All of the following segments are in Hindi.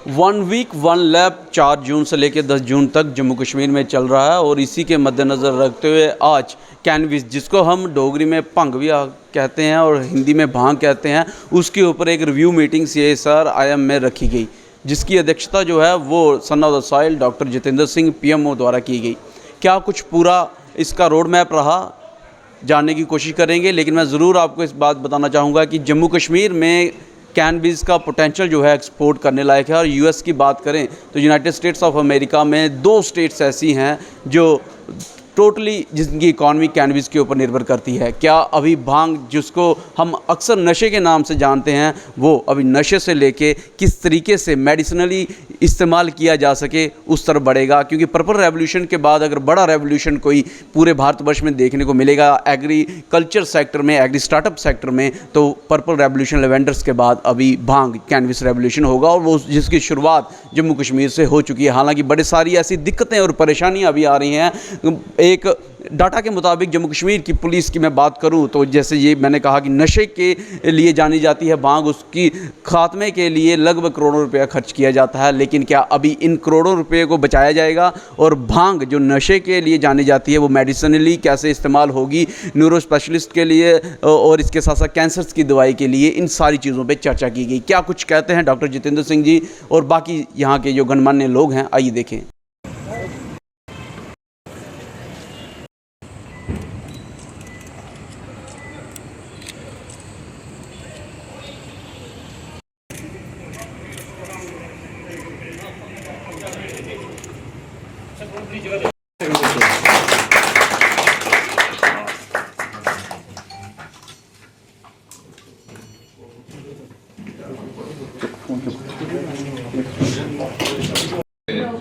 वन वीक वन लैब 4 जून से लेकर 10 जून तक जम्मू कश्मीर में चल रहा है और इसी के मद्देनज़र रखते हुए आज कैनविस, जिसको हम डोगरी में भंग भी कहते हैं और हिंदी में भांग कहते हैं, उसके ऊपर एक रिव्यू मीटिंग CSR IM में रखी गई, जिसकी अध्यक्षता जो है वो son of the soil doctor Jitendra Singh PMO द्वारा की गई। क्या कुछ पूरा इसका रोड मैप रहा, जानने की कोशिश करेंगे, लेकिन मैं ज़रूर आपको इस बात बताना चाहूँगा कि जम्मू कश्मीर में कैनबिस का पोटेंशियल जो है एक्सपोर्ट करने लायक है। और US की बात करें तो यूनाइटेड स्टेट्स ऑफ अमेरिका में 2 स्टेट्स ऐसी हैं जो टोटली जिनकी इकॉनमी कैनबिस के ऊपर निर्भर करती है। क्या अभी भांग, जिसको हम अक्सर नशे के नाम से जानते हैं, वो अभी नशे से लेके किस तरीके से मेडिसिनली इस्तेमाल किया जा सके उस तरफ बढ़ेगा? क्योंकि पर्पल रेवोल्यूशन के बाद अगर बड़ा रेवोल्यूशन कोई पूरे भारतवर्ष में देखने को मिलेगा एग्रीकल्चर सेक्टर में, एग्री स्टार्टअप सेक्टर में, तो पर्पल रेवोल्यूशन लेवेंडर्स के बाद अभी भांग कैनबिस रेवोल्यूशन होगा और वो जिसकी शुरुआत जम्मू कश्मीर से हो चुकी है। हालांकि बड़ी सारी ऐसी दिक्कतें और परेशानियां अभी आ रही हैं। एक डाटा के मुताबिक जम्मू कश्मीर की पुलिस की मैं बात करूं तो जैसे ये मैंने कहा कि नशे के लिए जानी जाती है भांग, उसकी खात्मे के लिए लगभग करोड़ों रुपया खर्च किया जाता है। लेकिन क्या अभी इन करोड़ों रुपये को बचाया जाएगा? और भांग जो नशे के लिए जानी जाती है वो मेडिसिनली कैसे इस्तेमाल होगी न्यूरो स्पेशलिस्ट के लिए और इसके साथ साथ कैंसर्स की दवाई के लिए, इन सारी चीज़ों पर चर्चा की गई। क्या कुछ कहते हैं डॉक्टर जितेंद्र सिंह जी और बाकी यहाँ के जो गणमान्य लोग हैं, आइए देखें।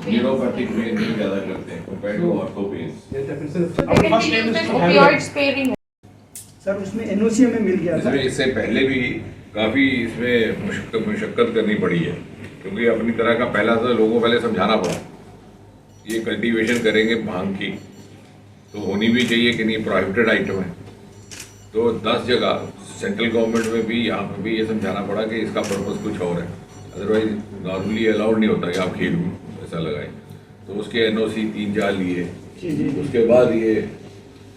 न्यूरोपैथिक पेन नहीं ज़्यादा करते हैं compare to ortho pain. Sir उसमें NOC हमें मिल गया था। इससे पहले भी काफ़ी इसमें मुशक्कत करनी पड़ी है, क्योंकि अपनी तरह का पहला तो लोगों को पहले समझाना पड़ा। ये कल्टीवेशन करेंगे भांग की तो होनी भी चाहिए कि नहीं, प्रोहिबिटेड आइटम है। तो 10 जगह सेंट्रल गवर्नमेंट में भी, यहाँ पर भी ये समझाना पड़ा कि इसका पर्पज़ कुछ और है, अदरवाइज नॉर्मली अलाउड नहीं होता कि आप खेल में ऐसा लगाएं। तो उसके NOC 3-4 लिए, उसके बाद ये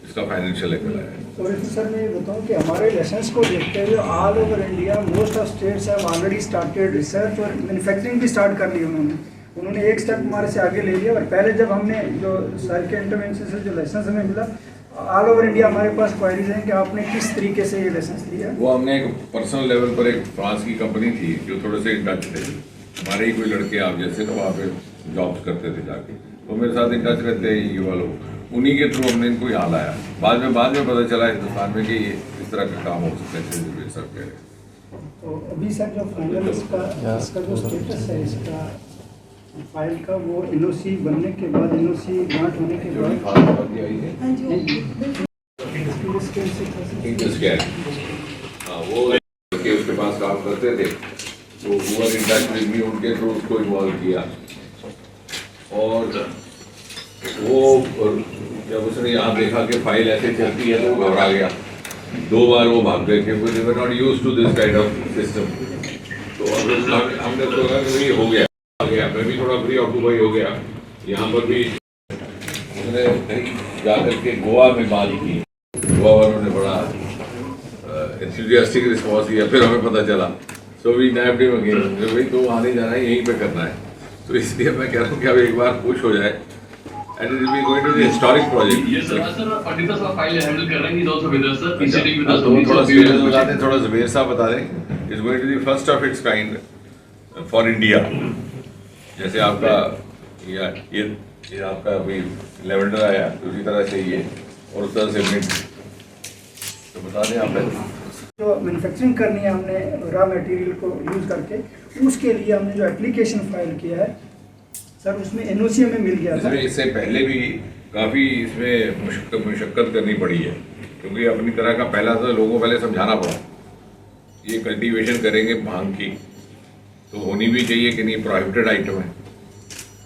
इसका फाइनेंशियल एंगल है। और सर मैं ये बताऊँ कि हमारे लाइसेंस को देखते हुए all over India most of states have already started research और मैन्युफैक्चरिंग भी स्टार्ट कर ली उन्होंने एक स्टेप हमारे से आगे ले लिया। और पहले जब हमने जो सर के इंटरवेंशन से जो लाइसेंस हमें मिला, ऑल ओवर इंडिया हमारे पास क्वायरीज हैं कि आपने किस तरीके से ये लाइसेंस लिया। वो हमने एक पर्सनल लेवल पर, एक फ्रांस की कंपनी थी जो थोड़े से इन टच थे, हमारे ही कोई लड़के आप जैसे, तो वहाँ पे जॉब्स करते थे जाके, तो मेरे साथ इन टच रहते हैं युवा लोग, उन्हीं के थ्रू हमने इनको यहाँ लाया। बाद में पता चला हिंदुस्तान में कि ये इस तरह का काम हो सकता है। सब कह रहे तो अभी सर जो फाइनल इसका जो स्टेटस है इसका फाइल का, वो NOC बनने के बाद, NOC ग्रांट होने के बाद वो उसके पास काम करते थे, तो हुआ इन टच विद मी, उनके थ्रू उसको इन्वॉल्व किया। और वो जब उसने यहाँ देखा कि फाइल ऐसे चलती है तो घबरा गया, 2 बार वो भाग गए क्योंकि they were not used to this kind of system. तो हमने सोचा कि ये हो गया, मैं भी थोड़ा फ्री ऑक्यूपाई हो गया। यहाँ पर भी उसने जाकर के गोवा में बात की, गोवा वालों ने बड़ा एंथुसियास्टिक रिस्पॉन्स दिया। फिर हमें पता चला, सो वी नैप्ड हिम अगेन, भाई तो वहाँ नहीं जाना है, यहीं पे करना है। तो इसलिए मैं कह रहा हूँ कि अब एक बार पुश हो जाए and it will be going to be a historic project. Yes sir. Sir, particulars of file handle कर रहे हैं, those with us sir. Sitting with us. थोड़ा ज़बीर साहब बता दें। It's going to be first of its kind for India. जैसे आपका ये आपका अभी लेवेंडर आया, उसी तरह से ये और उस तरह से मिंट, तो बता दें आप। जो मैन्युफैक्चरिंग करनी है हमने रॉ मटेरियल को यूज़ करके, उसके लिए हमने जो एप्लीकेशन फाइल किया है सर, उसमें NOC हमें मिल गया था। इससे पहले भी काफ़ी इसमें मुशक्कत करनी पड़ी है, क्योंकि अपनी तरह का पहला तो लोगों को पहले समझाना पड़ा। ये कल्टीवेशन करेंगे भांग की तो होनी भी चाहिए कि नहीं, प्रोहिबिटेड आइटम है।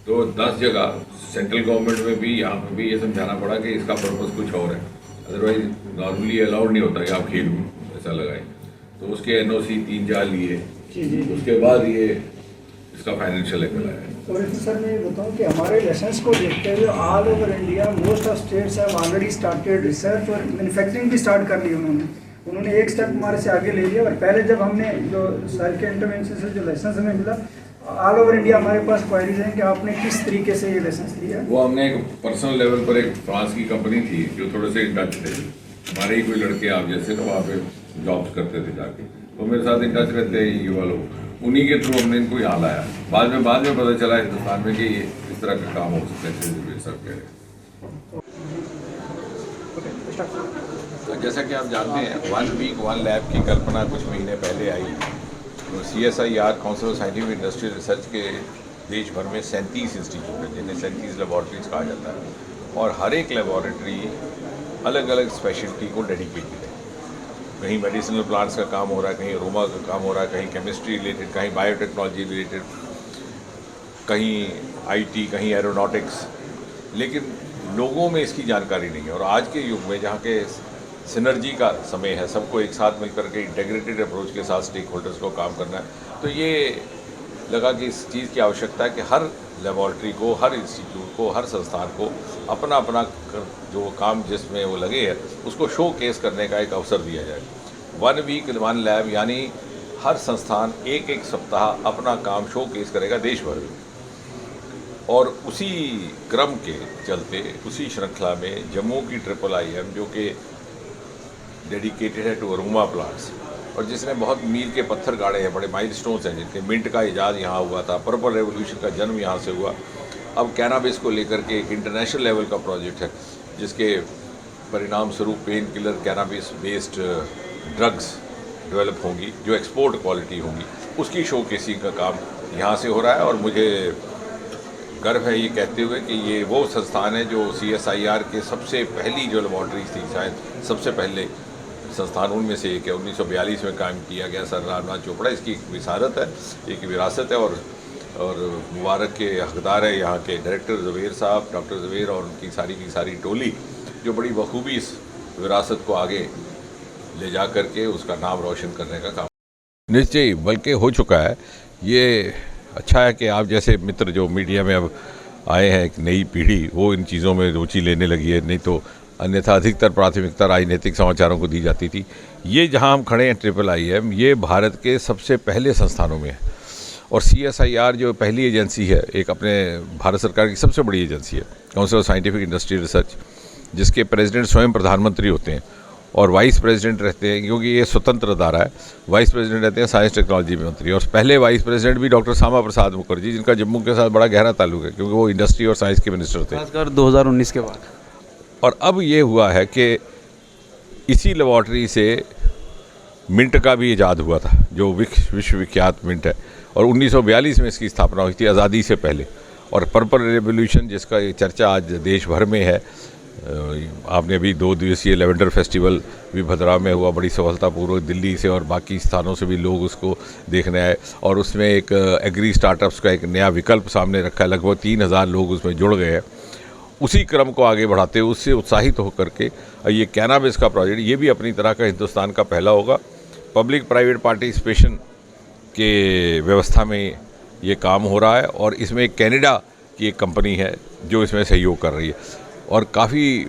तो 10 जगह सेंट्रल गवर्नमेंट में भी, यहाँ पर भी ये समझाना पड़ा कि इसका पर्पज़ कुछ और है, अदरवाइज नॉर्मली अलाउड नहीं होता कि आप खेल में ऐसा लगाएं। तो उसके NOC 3-4 लिए, उसके बाद ये इसका फाइनेंशियल एंगल है। और इसमें सर मैं ये बताऊं कि हमारे लेसन्स को देखते हुए all over India most of states have already started research और मैन्युफैक्चरिंग भी स्टार्ट कर ली उन्होंने एक स्टेप हमारे से आगे ले लिया। और पहले जब हमने जो सर के इंटरवेंशन से जो लाइसेंस हमें मिला, ऑल ओवर इंडिया हमारे पास क्वारीज हैं कि आपने किस तरीके से ये लाइसेंस लिया। वो हमने एक पर्सनल लेवल पर एक फ्रांस की कंपनी थी जो थोड़े से टच थे, हमारे ही कोई लड़के आप जैसे तो वहाँ पे जॉब्स करते थे जाके, तो मेरे साथ इन टच रहते हैं युवा लोग, उन्हीं के थ्रू हमने इनको यहाँ लाया। बाद में पता चला हिंदुस्तान में कि ये इस तरह का काम हो सकता है। सब कह रहे जैसा कि आप जानते हैं 1 वीक 1 लैब की कल्पना कुछ महीने पहले आई। तो CSIR council of scientific industrial research के देश भर में 37 इंस्टीट्यूट है जिन्हें 37 लेबॉर्ट्रीज कहा जाता है, और हर एक लेबॉर्ट्री अलग अलग स्पेशलिटी को डेडिकेटेड है। कहीं मेडिसिनल प्लांट्स का काम हो रहा है, कहीं अरोमा का काम हो रहा है, कहीं केमिस्ट्री रिलेटेड, कहीं बायोटेक्नोलॉजी रिलेटेड, कहीं IT, कहीं एरोनॉटिक्स, लेकिन लोगों में इसकी जानकारी नहीं है। और आज के युग में जहाँ के सिनर्जी का समय है, सबको एक साथ मिलकर के इंटेग्रेटेड अप्रोच के साथ स्टेक होल्डर्स को काम करना है, तो ये लगा कि इस चीज़ की आवश्यकता है कि हर लेबॉर्ट्री को, हर इंस्टीट्यूट को, हर संस्थान को अपना अपना जो काम जिसमें वो लगे है उसको शो केस करने का एक अवसर दिया जाए। 1 वीक 1 लैब यानी हर संस्थान एक सप्ताह अपना काम शो केस करेगा देश भर में। और उसी क्रम के चलते उसी श्रृंखला में जम्मू की IIIM जो कि डेडिकेटेड है टू अरोमा प्लांट्स, और जिसने बहुत मील के पत्थर गाड़े हैं, बड़े माइलस्टोन्स हैं, जिनके मिंट का इजाद यहाँ हुआ था, पर्पल रेवोल्यूशन का जन्म यहाँ से हुआ। अब कैनाबिस को लेकर के एक इंटरनेशनल लेवल का प्रोजेक्ट है जिसके परिणाम स्वरूप pain killer cannabis based drugs develop होंगी जो एक्सपोर्ट क्वालिटी होंगी, उसकी शो केसिंग का काम यहाँ से हो रहा है। और मुझे गर्व है ये कहते हुए कि ये वो संस्थान है जो CSIR के सबसे पहली जो लेबॉर्ट्रीज थी, शायद सबसे पहले संस्थान उनमें से एक है। 1942 में कायम किया गया सर रामनाथ चोपड़ा, इसकी एक विसारत है, एक विरासत है। और मुबारक के हकदार है यहाँ के डायरेक्टर ज़ुबैर साहब, डॉक्टर ज़ुबैर और उनकी सारी टोली, जो बड़ी बखूबी इस विरासत को आगे ले जा कर के उसका नाम रोशन करने का काम निश्चय बल्कि हो चुका है। ये अच्छा है कि आप जैसे मित्र जो मीडिया में अब आए हैं, एक नई पीढ़ी, वो इन चीज़ों में रुचि लेने लगी है, नहीं तो अन्यथा अधिकतर प्राथमिकता राजनीतिक समाचारों को दी जाती थी। ये जहां हम खड़े हैं IIIM, ये भारत के सबसे पहले संस्थानों में है। और CSIR जो पहली एजेंसी है, एक अपने भारत सरकार की सबसे बड़ी एजेंसी है, council of scientific industrial research, जिसके प्रेसिडेंट स्वयं प्रधानमंत्री होते हैं और वाइस प्रेसिडेंट रहते हैं, क्योंकि ये स्वतंत्र अदारा है। वाइस प्रेसिडेंट रहते हैं साइंस टेक्नोलॉजी मंत्री, और पहले वाइस प्रेसिडेंट भी डॉक्टर श्यामा प्रसाद मुखर्जी, जिनका जम्मू के साथ बड़ा गहरा ताल्लुक है क्योंकि वो इंडस्ट्री और साइंस के मिनिस्टर थे, खासकर 2019 के बाद। और अब ये हुआ है कि इसी लेबॉर्ट्री से मिंट का भी इजाद हुआ था, जो विश्वविख्यात मिंट है, और 1942 में इसकी स्थापना हुई थी, आज़ादी से पहले। और पर्पल रेवोल्यूशन जिसका ये चर्चा आज देश भर में है, आपने अभी 2 दिवसीय लेवेंडर फेस्टिवल भी भद्रा में हुआ, बड़ी सफलतापूर्वक, दिल्ली से और बाकी स्थानों से भी लोग उसको देखने आए, और उसमें एक एग्री स्टार्टअप्स का एक नया विकल्प सामने रखा है, लगभग 3000 लोग उसमें जुड़ गए हैं। उसी क्रम को आगे बढ़ाते हुए उससे उत्साहित होकर के ये कैनाबिस का प्रोजेक्ट, ये भी अपनी तरह का हिंदुस्तान का पहला होगा। पब्लिक प्राइवेट पार्टिसिपेशन के व्यवस्था में ये काम हो रहा है, और इसमें कनाडा की एक कंपनी है जो इसमें सहयोग कर रही है। और काफ़ी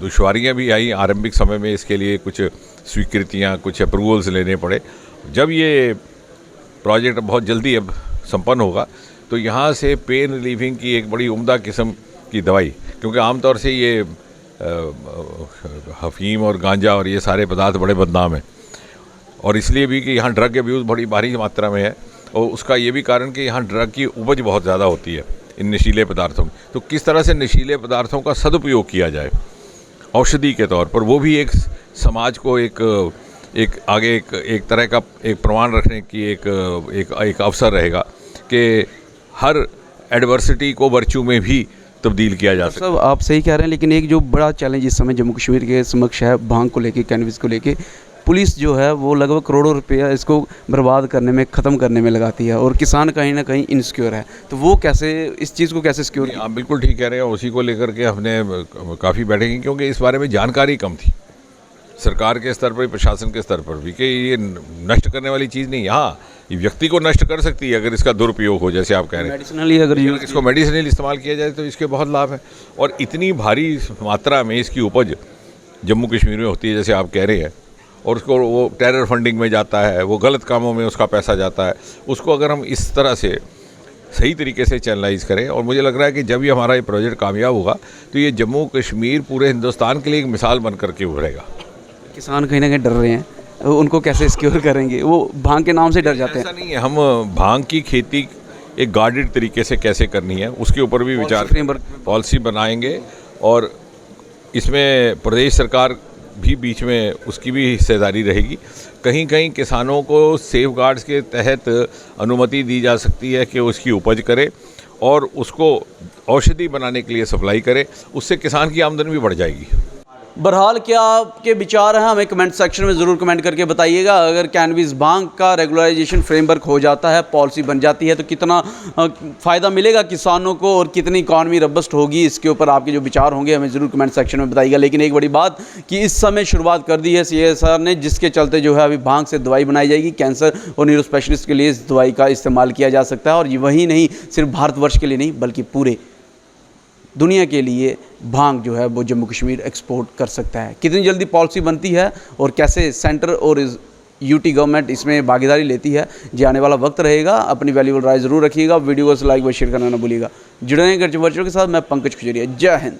दुश्वारियां भी आई आरंभिक समय में, इसके लिए कुछ स्वीकृतियां, कुछ अप्रूवल्स लेने पड़े। जब ये प्रोजेक्ट बहुत जल्दी अब संपन्न होगा तो यहाँ से पेन रिलीविंग की एक बड़ी उम्दा किस्म की दवाई, क्योंकि आमतौर से ये अफीम और गांजा और ये सारे पदार्थ बड़े बदनाम हैं, और इसलिए भी कि यहाँ ड्रग अब्यूज़ बड़ी भारी मात्रा में है, और उसका ये भी कारण कि यहाँ ड्रग की उपज बहुत ज़्यादा होती है इन नशीले पदार्थों में। तो किस तरह से नशीले पदार्थों का सदुपयोग किया जाए औषधि के तौर पर, वो भी एक समाज को एक आगे एक तरह का एक प्रमाण रखने की एक अवसर रहेगा कि हर एडवर्सिटी को वर्च्यू में भी तब्दील किया जा सकता है। सब आप सही कह रहे हैं, लेकिन एक जो बड़ा चैलेंज इस समय जम्मू कश्मीर के समक्ष है, भांग को लेके, कैनबिस को लेके, पुलिस जो है वो लगभग करोड़ों रुपया इसको बर्बाद करने में, ख़त्म करने में लगाती है, और किसान कहीं ना कहीं इनसिक्योर है। तो वो कैसे, इस चीज़ को कैसे सिक्योर? आप बिल्कुल ठीक कह रहे हैं, उसी को लेकर के हमने काफ़ी बैठे, क्योंकि इस बारे में जानकारी कम थी। सरकार के स्तर पर, प्रशासन के स्तर पर भी, कि ये नष्ट करने वाली चीज़ नहीं। हाँ, ये व्यक्ति को नष्ट कर सकती है अगर इसका दुरुपयोग हो, जैसे आप कह रहे हैं। मेडिसिनली अगर यूज इसको मेडिसिनल इस्तेमाल किया जाए तो इसके बहुत लाभ है। और इतनी भारी मात्रा में इसकी उपज जम्मू कश्मीर में होती है, जैसे आप कह रहे हैं, और उसको वो टेरर फंडिंग में जाता है, वो गलत कामों में उसका पैसा जाता है। उसको अगर हम इस तरह से सही तरीके से चैनलाइज करें, और मुझे लग रहा है कि जब ये हमारा ये प्रोजेक्ट कामयाब होगा तो ये जम्मू कश्मीर पूरे हिंदुस्तान के लिए एक मिसाल बन करके उभरेगा। किसान कहीं ना कहीं डर रहे हैं, उनको कैसे सिक्योर करेंगे? वो भांग के नाम से डर जाते हैं। ऐसा नहीं है, हम भांग की खेती एक गार्डेड तरीके से कैसे करनी है उसके ऊपर भी विचार, पॉलिसी बनाएंगे, और इसमें प्रदेश सरकार भी बीच में उसकी भी हिस्सेदारी रहेगी। कहीं कहीं किसानों को सेफ गार्ड्स के तहत अनुमति दी जा सकती है कि उसकी उपज करे और उसको औषधि बनाने के लिए सप्लाई करे, उससे किसान की आमदनी भी बढ़ जाएगी। बहरहाल क्या आपके विचार हैं, हमें कमेंट सेक्शन में ज़रूर कमेंट करके बताइएगा। अगर कैनविस भांग का रेगुलराइजेशन फ्रेमवर्क हो जाता है, पॉलिसी बन जाती है, तो कितना फ़ायदा मिलेगा किसानों को और कितनी इकॉनमी रबस्ट होगी, इसके ऊपर आपके जो विचार होंगे हमें ज़रूर कमेंट सेक्शन में बताइएगा। लेकिन एक बड़ी बात कि इस समय शुरुआत कर दी है CSR ने, जिसके चलते जो है अभी भांग से दवाई बनाई जाएगी। कैंसर और न्यूरो स्पेशलिस्ट के लिए इस दवाई का इस्तेमाल किया जा सकता है, और ये वही नहीं, सिर्फ भारतवर्ष के लिए नहीं बल्कि पूरे दुनिया के लिए भांग जो है वो जम्मू कश्मीर एक्सपोर्ट कर सकता है। कितनी जल्दी पॉलिसी बनती है और कैसे सेंटर और यूटी गवर्नमेंट इसमें भागीदारी लेती है, ये आने वाला वक्त रहेगा। अपनी वैल्यूबल राय ज़रूर रखिएगा, वीडियो को लाइक व शेयर करना ना भूलिएगा। जुड़े रहें गर्ज वर्चुअल के साथ, मैं पंकज खजुरिया। जय हिंद।